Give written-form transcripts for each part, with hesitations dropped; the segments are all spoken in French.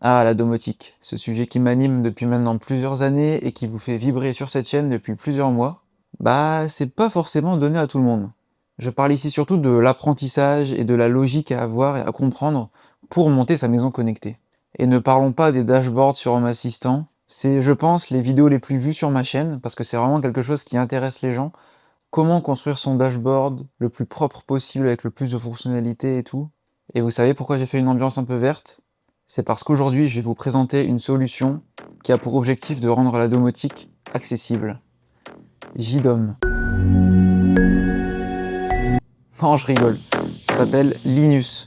Ah, la domotique, ce sujet qui m'anime depuis maintenant plusieurs années et qui vous fait vibrer sur cette chaîne depuis plusieurs mois, bah c'est pas forcément donné à tout le monde. Je parle ici surtout de l'apprentissage et de la logique à avoir et à comprendre pour monter sa maison connectée. Et ne parlons pas des dashboards sur Home Assistant, c'est je pense les vidéos les plus vues sur ma chaîne parce que c'est vraiment quelque chose qui intéresse les gens. Comment construire son dashboard le plus propre possible avec le plus de fonctionnalités et tout. Et vous savez pourquoi j'ai fait une ambiance un peu verte? C'est parce qu'aujourd'hui je vais vous présenter une solution qui a pour objectif de rendre la domotique accessible. JDOM. Non, je rigole. Ça s'appelle Linus.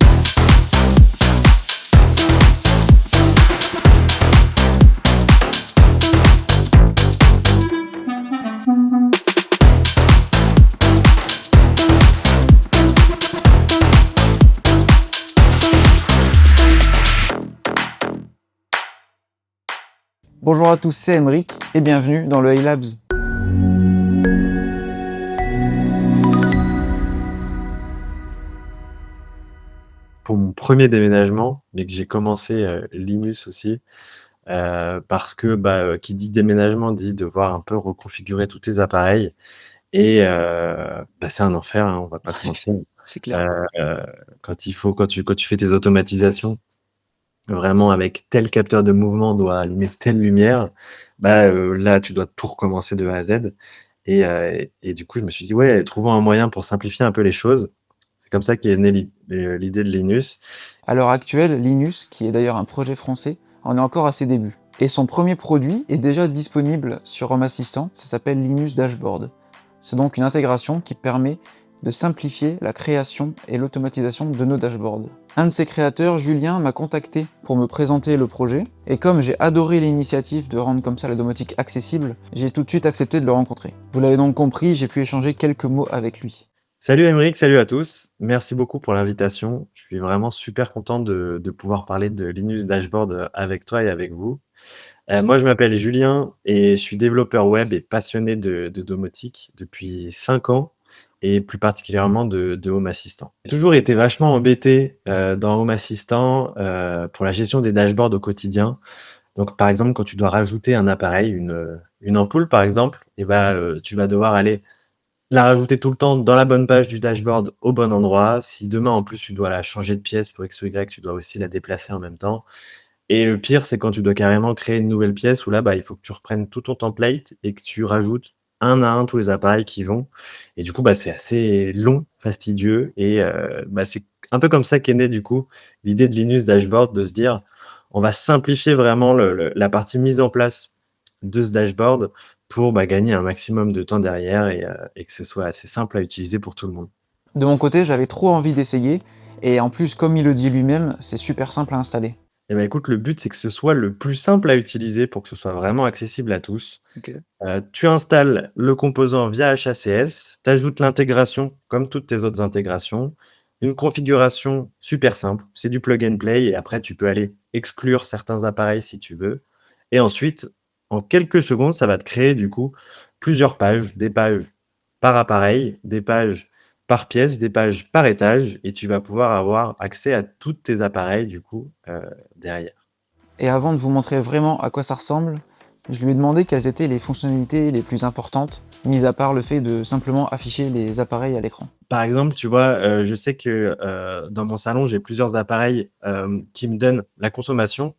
Bonjour à tous, c'est Emeric et bienvenue dans le iLabs. Pour mon premier déménagement, mais que j'ai commencé Linus aussi, parce que qui dit déménagement dit devoir un peu reconfigurer tous tes appareils et c'est un enfer, hein, on va pas se mentir. C'est clair. Heu quand tu fais tes automatisations, vraiment avec tel capteur de mouvement doit allumer telle lumière, là tu dois tout recommencer de A à Z et du coup je me suis dit: «Ouais, trouvons un moyen pour simplifier un peu les choses». C'est comme ça qu'est née l'idée de Linus. À l'heure actuelle, Linus, qui est d'ailleurs un projet français, en est encore à ses débuts. Et son premier produit est déjà disponible sur Home Assistant, ça s'appelle Linus Dashboard. C'est donc une intégration qui permet de simplifier la création et l'automatisation de nos dashboards. Un de ses créateurs, Julien, m'a contacté pour me présenter le projet, et comme j'ai adoré l'initiative de rendre comme ça la domotique accessible, j'ai tout de suite accepté de le rencontrer. Vous l'avez donc compris, j'ai pu échanger quelques mots avec lui. Salut Aymeric, salut à tous. Merci beaucoup pour l'invitation. Je suis vraiment super content de pouvoir parler de Linux Dashboard avec toi et avec vous. Moi, je m'appelle Julien et je suis développeur web et passionné de domotique depuis 5 ans et plus particulièrement de Home Assistant. J'ai toujours été vachement embêté dans Home Assistant pour la gestion des dashboards au quotidien. Donc, par exemple, quand tu dois rajouter un appareil, une ampoule par exemple, tu vas devoir aller la rajouter tout le temps dans la bonne page du dashboard au bon endroit. Si demain, en plus, tu dois la changer de pièce pour X ou Y, tu dois aussi la déplacer en même temps. Et le pire, c'est quand tu dois carrément créer une nouvelle pièce où là, il faut que tu reprennes tout ton template et que tu rajoutes un à un tous les appareils qui vont. Et du coup, c'est assez long, fastidieux. Et c'est un peu comme ça qu'est née, du coup, l'idée de Linux Dashboard, de se dire, on va simplifier vraiment la partie mise en place de ce dashboard pour gagner un maximum de temps derrière et que ce soit assez simple à utiliser pour tout le monde. De mon côté, j'avais trop envie d'essayer, et en plus, comme il le dit lui-même, c'est super simple à installer. Et écoute, le but, c'est que ce soit le plus simple à utiliser pour que ce soit vraiment accessible à tous. Ok. Tu installes le composant via HACS, tu ajoutes l'intégration comme toutes tes autres intégrations, une configuration super simple, c'est du plug and play et après tu peux aller exclure certains appareils si tu veux. Et ensuite, en quelques secondes, ça va te créer du coup plusieurs pages, des pages par appareil, des pages par pièce, des pages par étage et tu vas pouvoir avoir accès à tous tes appareils du coup derrière. Et avant de vous montrer vraiment à quoi ça ressemble, je lui ai demandé quelles étaient les fonctionnalités les plus importantes, mis à part le fait de simplement afficher les appareils à l'écran. Par exemple, tu vois, je sais que, dans mon salon, j'ai plusieurs appareils, qui me donnent la consommation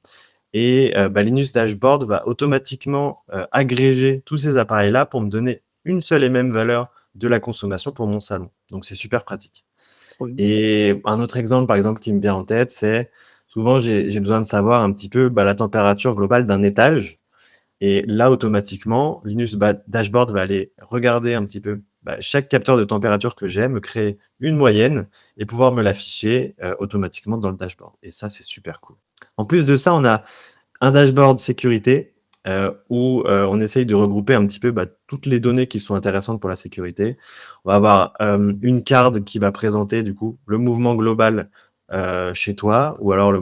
et Linus Dashboard va automatiquement, agréger tous ces appareils-là pour me donner une seule et même valeur de la consommation pour mon salon. Donc c'est super pratique. Trop bien. Et un autre exemple, par exemple, qui me vient en tête, c'est souvent j'ai besoin de savoir un petit peu, la température globale d'un étage et là, automatiquement, Linus Dashboard va aller regarder un petit peu chaque capteur de température que j'ai, me créer une moyenne et pouvoir me l'afficher automatiquement dans le dashboard. Et ça, c'est super cool. En plus de ça, on a un dashboard sécurité où on essaye de regrouper un petit peu toutes les données qui sont intéressantes pour la sécurité. On va avoir une carte qui va présenter du coup le mouvement global chez toi, ou alors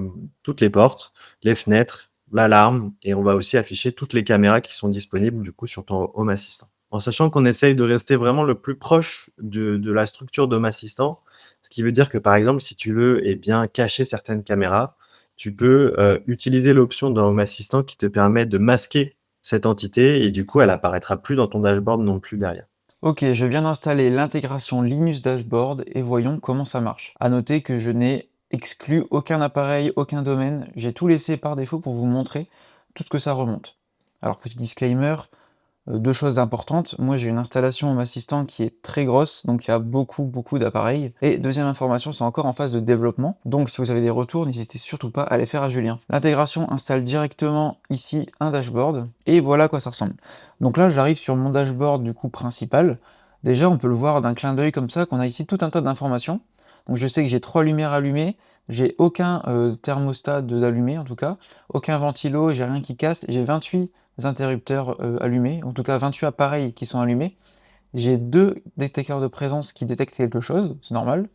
toutes les portes, les fenêtres, l'alarme, et on va aussi afficher toutes les caméras qui sont disponibles du coup sur ton Home Assistant. En sachant qu'on essaye de rester vraiment le plus proche de la structure d'Home Assistant, ce qui veut dire que par exemple, si tu veux bien cacher certaines caméras, tu peux utiliser l'option dans Home Assistant qui te permet de masquer cette entité et du coup, elle apparaîtra plus dans ton dashboard non plus derrière. Ok, je viens d'installer l'intégration Linux Dashboard et voyons comment ça marche. À noter que je n'ai exclu aucun appareil, aucun domaine, j'ai tout laissé par défaut pour vous montrer tout ce que ça remonte. Alors petit disclaimer, deux choses importantes, moi j'ai une installation Home Assistant qui est très grosse, donc il y a beaucoup d'appareils. Et deuxième information, c'est encore en phase de développement, donc si vous avez des retours, n'hésitez surtout pas à les faire à Julien. L'intégration installe directement ici un dashboard, et voilà à quoi ça ressemble. Donc là j'arrive sur mon dashboard du coup principal. Déjà on peut le voir d'un clin d'œil comme ça, qu'on a ici tout un tas d'informations. Donc je sais que j'ai 3 lumières allumées, j'ai aucun thermostat d'allumé en tout cas, aucun ventilo, j'ai rien qui casse, j'ai 28 interrupteurs allumés, en tout cas 28 appareils qui sont allumés. J'ai 2 détecteurs de présence qui détectent quelque chose, c'est normal.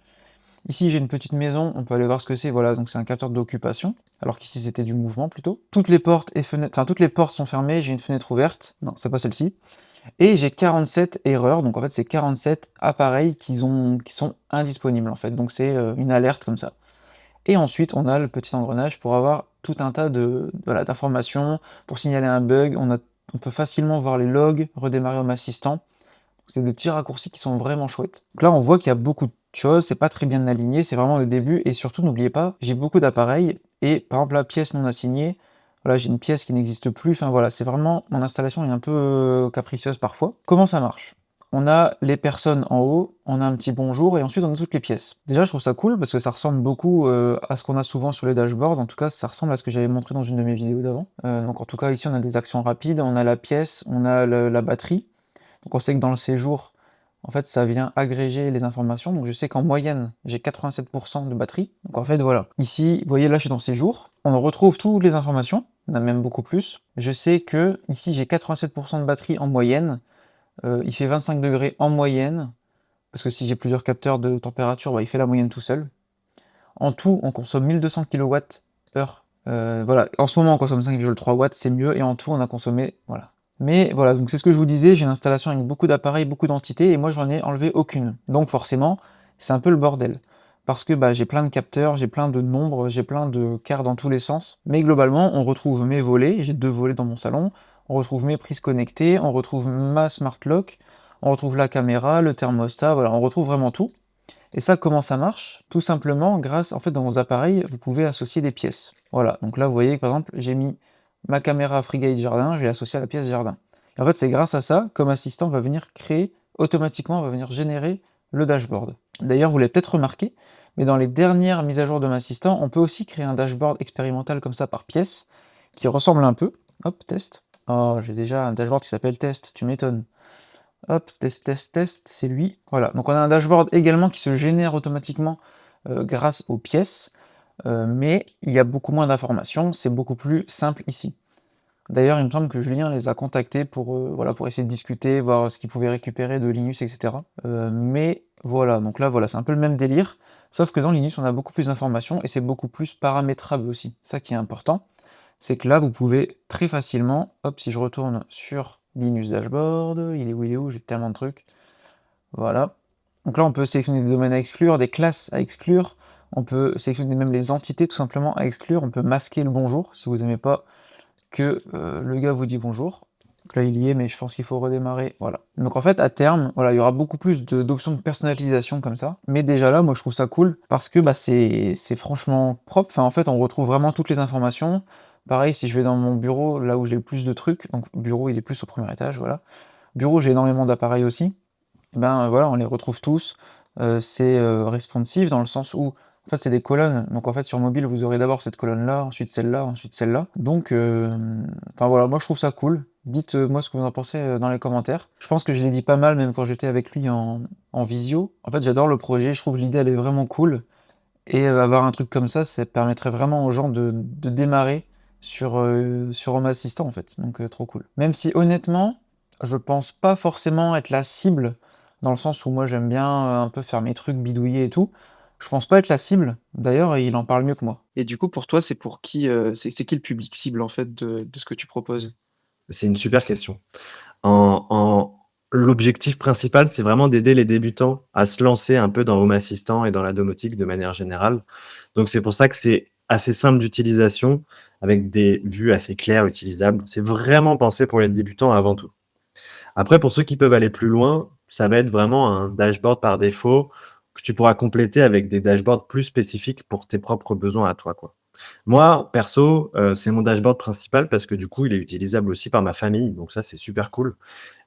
Ici j'ai une petite maison, on peut aller voir ce que c'est, voilà, donc c'est un capteur d'occupation, alors qu'ici c'était du mouvement plutôt. Toutes les portes et fenêtres, enfin toutes les portes sont fermées, j'ai une fenêtre ouverte, non c'est pas celle-ci. Et j'ai 47 erreurs, donc en fait c'est 47 appareils qui sont indisponibles en fait, donc c'est une alerte comme ça. Et ensuite, on a le petit engrenage pour avoir tout un tas voilà, d'informations, pour signaler un bug. On peut facilement voir les logs, redémarrer Home Assistant. C'est des petits raccourcis qui sont vraiment chouettes. Donc là, on voit qu'il y a beaucoup de choses, c'est pas très bien aligné, c'est vraiment le début. Et surtout, n'oubliez pas, j'ai beaucoup d'appareils. Et par exemple, la pièce non assignée, voilà, j'ai une pièce qui n'existe plus. Enfin voilà, c'est vraiment, mon installation est un peu capricieuse parfois. Comment ça marche? On a les personnes en haut, on a un petit bonjour, et ensuite on a toutes les pièces. Déjà, je trouve ça cool, parce que ça ressemble beaucoup à ce qu'on a souvent sur les dashboards, en tout cas, ça ressemble à ce que j'avais montré dans une de mes vidéos d'avant. Donc en tout cas, ici, on a des actions rapides, on a la pièce, on a la batterie. Donc on sait que dans le séjour, en fait, ça vient agréger les informations, donc je sais qu'en moyenne, j'ai 87% de batterie. Donc en fait, voilà. Ici, vous voyez, là, je suis dans séjour, on retrouve toutes les informations, on a même beaucoup plus. Je sais que, ici, j'ai 87% de batterie en moyenne, il fait 25 degrés en moyenne, parce que si j'ai plusieurs capteurs de température, bah, il fait la moyenne tout seul. En tout, on consomme 1200 kWh. Voilà, en ce moment, on consomme 5,3 watts, c'est mieux, et en tout, on a consommé, voilà. Mais voilà, donc c'est ce que je vous disais, j'ai une installation avec beaucoup d'appareils, beaucoup d'entités, et moi, j'en ai enlevé aucune. Donc forcément, c'est un peu le bordel. Parce que bah, j'ai plein de capteurs, j'ai plein de nombres, j'ai plein de quarts dans tous les sens. Mais globalement, on retrouve mes volets, j'ai 2 volets dans mon salon, on retrouve mes prises connectées, on retrouve ma smart lock, on retrouve la caméra, le thermostat, voilà, on retrouve vraiment tout. Et ça, comment ça marche? Tout simplement grâce, en fait, dans vos appareils, vous pouvez associer des pièces. Voilà, donc là, vous voyez que par exemple, j'ai mis ma caméra Free Jardin, je l'ai associée à la pièce jardin. Et en fait, c'est grâce à ça, comme assistant va venir créer, automatiquement, va venir générer le dashboard. D'ailleurs, vous l'avez peut-être remarqué, mais dans les dernières mises à jour de Assistant, on peut aussi créer un dashboard expérimental comme ça par pièce, qui ressemble un peu. Hop, test. Oh, j'ai déjà un dashboard qui s'appelle test, tu m'étonnes. Hop, test, c'est lui. Voilà, donc on a un dashboard également qui se génère automatiquement grâce aux pièces, mais il y a beaucoup moins d'informations, c'est beaucoup plus simple ici. D'ailleurs, il me semble que Julien les a contactés pour, voilà, pour essayer de discuter, voir ce qu'ils pouvaient récupérer de Linux, etc. Mais voilà, donc là, voilà, c'est un peu le même délire, sauf que dans Linux, on a beaucoup plus d'informations et c'est beaucoup plus paramétrable aussi. Ça qui est important, c'est que là, vous pouvez très facilement, hop, si je retourne sur Linux Dashboard, il est où, j'ai tellement de trucs, voilà. Donc là, on peut sélectionner des domaines à exclure, des classes à exclure, on peut sélectionner même les entités tout simplement à exclure, on peut masquer le bonjour, si vous n'aimez pas que le gars vous dit bonjour. Donc là, il y est, mais je pense qu'il faut redémarrer, voilà. Donc en fait, à terme, voilà, il y aura beaucoup plus d'options de personnalisation comme ça, mais déjà là, moi, je trouve ça cool, parce que bah, c'est franchement propre, enfin, en fait, on retrouve vraiment toutes les informations. Pareil, si je vais dans mon bureau, là où j'ai le plus de trucs, donc bureau, il est plus au premier étage, voilà. Bureau, j'ai énormément d'appareils aussi, et ben voilà, on les retrouve tous, c'est responsive dans le sens où, en fait, c'est des colonnes, donc en fait, sur mobile, vous aurez d'abord cette colonne-là, ensuite celle-là, ensuite celle-là, donc, enfin voilà, moi je trouve ça cool. Dites moi ce que vous en pensez dans les commentaires. Je pense que je l'ai dit pas mal, même quand j'étais avec lui en visio. En fait, j'adore le projet, je trouve l'idée, elle est vraiment cool, et avoir un truc comme ça permettrait vraiment aux gens de démarrer sur Home Assistant, en fait, donc trop cool. Même si, honnêtement, je pense pas forcément être la cible, dans le sens où moi j'aime bien un peu faire mes trucs, bidouiller et tout. Je pense pas être la cible, d'ailleurs il en parle mieux que moi. Et du coup pour toi c'est pour qui, c'est qui le public cible en fait de ce que tu proposes? C'est une super question. En L'objectif principal, c'est vraiment d'aider les débutants à se lancer un peu dans Home Assistant et dans la domotique de manière générale. Donc c'est pour ça que c'est assez simple d'utilisation, avec des vues assez claires, utilisables. C'est vraiment pensé pour les débutants avant tout. Après, pour ceux qui peuvent aller plus loin, ça va être vraiment un dashboard par défaut que tu pourras compléter avec des dashboards plus spécifiques pour tes propres besoins à toi, quoi. Moi, perso, c'est mon dashboard principal parce que du coup, il est utilisable aussi par ma famille, donc ça, c'est super cool.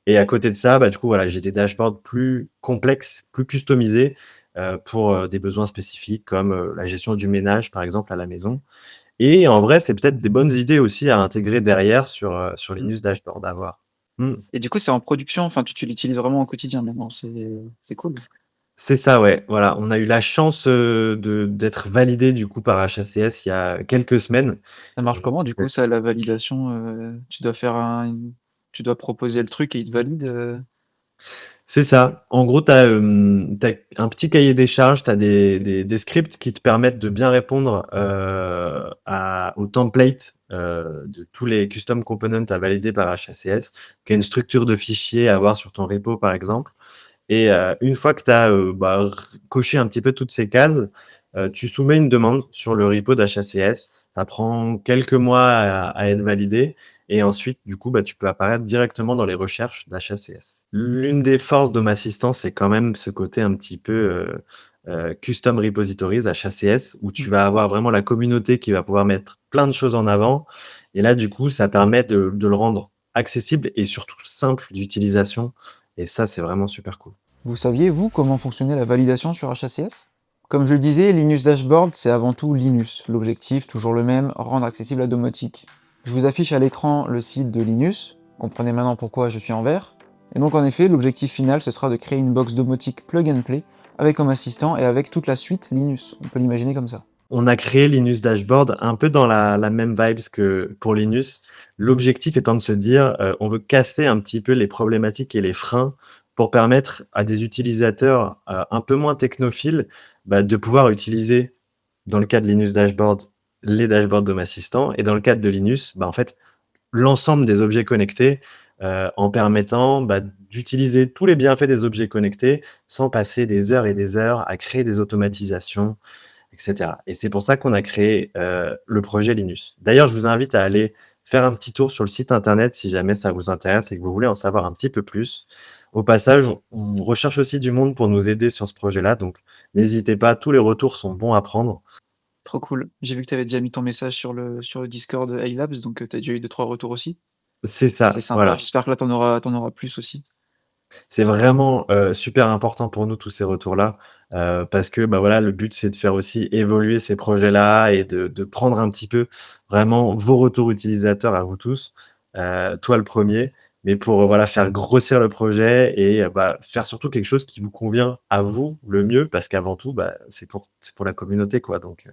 Et à côté de ça, bah, du coup, voilà, j'ai des dashboards plus complexes, plus customisés, pour, des besoins spécifiques comme, la gestion du ménage, par exemple, à la maison. Et en vrai, c'est peut-être des bonnes idées aussi à intégrer derrière sur les Mmh. news dashboard à voir. Mmh. Et du coup, c'est en production, enfin, tu l'utilises vraiment au quotidien maintenant, c'est cool. C'est ça, ouais, voilà. On a eu la chance, d'être validé du coup par HACS il y a quelques semaines Ça marche et comment du coup ça, la validation, tu dois faire tu dois proposer le truc et ils te valident? c'est ça. En gros, tu as, un petit cahier des charges, tu as des scripts qui te permettent de bien répondre, à aux templates, de tous les custom components à valider par HACS, qui a une structure de fichier à avoir sur ton repo, par exemple. Et une fois que tu as, coché un petit peu toutes ces cases, tu soumets une demande sur le repo d'HACS. Ça prend quelques mois à être validé et ensuite, du coup, bah, tu peux apparaître directement dans les recherches d'HACS. L'une des forces de Assistant, c'est quand même ce côté un petit peu, custom repositories HACS, où Mmh. tu vas avoir vraiment la communauté qui va pouvoir mettre plein de choses en avant et là, du coup, ça permet de le rendre accessible et surtout simple d'utilisation et ça, c'est vraiment super cool. Vous saviez, vous, comment fonctionnait la validation sur HACS? Comme je le disais, Linus Dashboard, c'est avant tout Linus. L'objectif, toujours le même, rendre accessible la domotique. Je vous affiche à l'écran le site de Linus, comprenez maintenant pourquoi je suis en vert. Et donc en effet, l'objectif final, ce sera de créer une box domotique plug and play, avec comme assistant et avec toute la suite Linus. On peut l'imaginer comme ça. On a créé Linus Dashboard un peu dans la même vibes que pour Linus. L'objectif étant de se dire, on veut casser un petit peu les problématiques et les freins pour permettre à des utilisateurs, un peu moins technophiles, bah, de pouvoir utiliser, dans le cas de Linus Dashboard, les dashboards d'Home Assistant et dans le cadre de Linus, bah, en fait, l'ensemble des objets connectés, en permettant, bah, d'utiliser tous les bienfaits des objets connectés sans passer des heures et des heures à créer des automatisations, et cetera. Et c'est pour ça qu'on a créé, le projet Linus. D'ailleurs, je vous invite à aller faire un petit tour sur le site internet si jamais ça vous intéresse et que vous voulez en savoir un petit peu plus. Au passage, on recherche aussi du monde pour nous aider sur ce projet-là, donc n'hésitez pas, tous les retours sont bons à prendre. Trop cool. J'ai vu que tu avais déjà mis ton message sur le Discord iLabs, donc tu as déjà eu deux trois retours aussi. C'est C'est ça, sympa, voilà. j'espère que là t'en auras plus aussi. C'est vraiment, super important pour nous tous ces retours-là, parce que, bah, voilà, le but, c'est de faire aussi évoluer ces projets-là et de prendre un petit peu vraiment vos retours utilisateurs à vous tous, toi le premier, mais pour, voilà, faire grossir le projet et bah, faire surtout quelque chose qui vous convient à vous le mieux parce qu'avant tout, bah, c'est pour la communauté, quoi, donc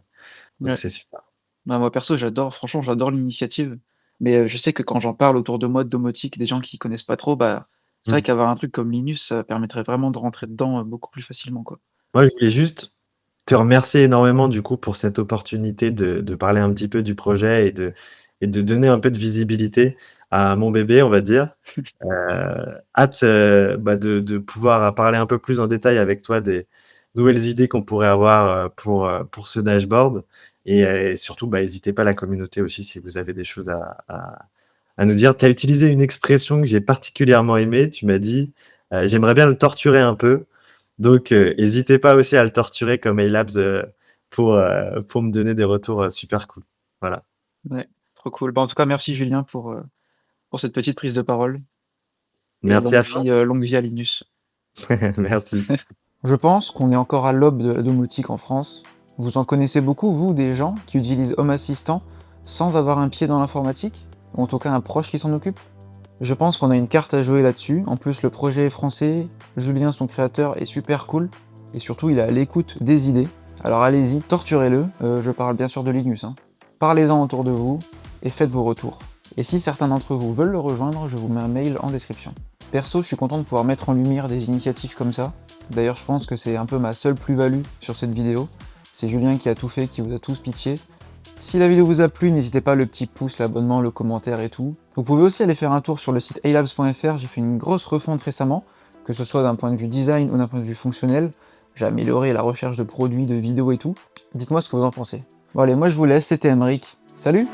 Ouais. c'est super. Bah, moi perso, franchement, j'adore l'initiative. Mais je sais que quand j'en parle autour de moi de domotique, des gens qui connaissent pas trop, bah, c'est vrai Mmh. qu'avoir un truc comme Linus, ça permettrait vraiment de rentrer dedans, beaucoup plus facilement, quoi. Moi, je voulais juste te remercier énormément du coup pour cette opportunité de parler un petit peu du projet et de donner un peu de visibilité à mon bébé, on va dire. Hâte, bah, de pouvoir parler un peu plus en détail avec toi des nouvelles idées qu'on pourrait avoir, pour ce dashboard et surtout, bah, hésitez pas, la communauté aussi, si vous avez des choses à nous dire. Tu as utilisé une expression que j'ai particulièrement aimée. Tu m'as dit, «J'aimerais bien le torturer un peu». Donc, hésitez pas aussi à le torturer comme Labs, pour me donner des retours, super cool. Voilà. Ouais, trop cool. Bah, en tout cas, merci Julien pour cette petite prise de parole et Merci à toi. longue vie à Linus. Merci. Je pense qu'on est encore à l'aube de la domotique en France. Vous en connaissez beaucoup, vous, des gens qui utilisent Home Assistant sans avoir un pied dans l'informatique? Ou en tout cas un proche qui s'en occupe? Je pense qu'on a une carte à jouer là-dessus. En plus, le projet est français, Julien, son créateur, est super cool. Et surtout, il est à l'écoute des idées. Alors allez-y, torturez-le. Je parle bien sûr de Linus, hein. Parlez-en autour de vous et faites vos retours. Et si certains d'entre vous veulent le rejoindre, je vous mets un mail en description. Perso, je suis content de pouvoir mettre en lumière des initiatives comme ça. D'ailleurs, je pense que c'est un peu ma seule plus-value sur cette vidéo. C'est Julien qui a tout fait, qui vous a tous pitché. Si la vidéo vous a plu, n'hésitez pas le petit pouce, l'abonnement, le commentaire et tout. Vous pouvez aussi aller faire un tour sur le site alabs.fr, j'ai fait une grosse refonte récemment, que ce soit d'un point de vue design ou d'un point de vue fonctionnel. J'ai amélioré la recherche de produits, de vidéos et tout. Dites-moi ce que vous en pensez. Bon allez, moi je vous laisse, c'était Aymeric. Salut!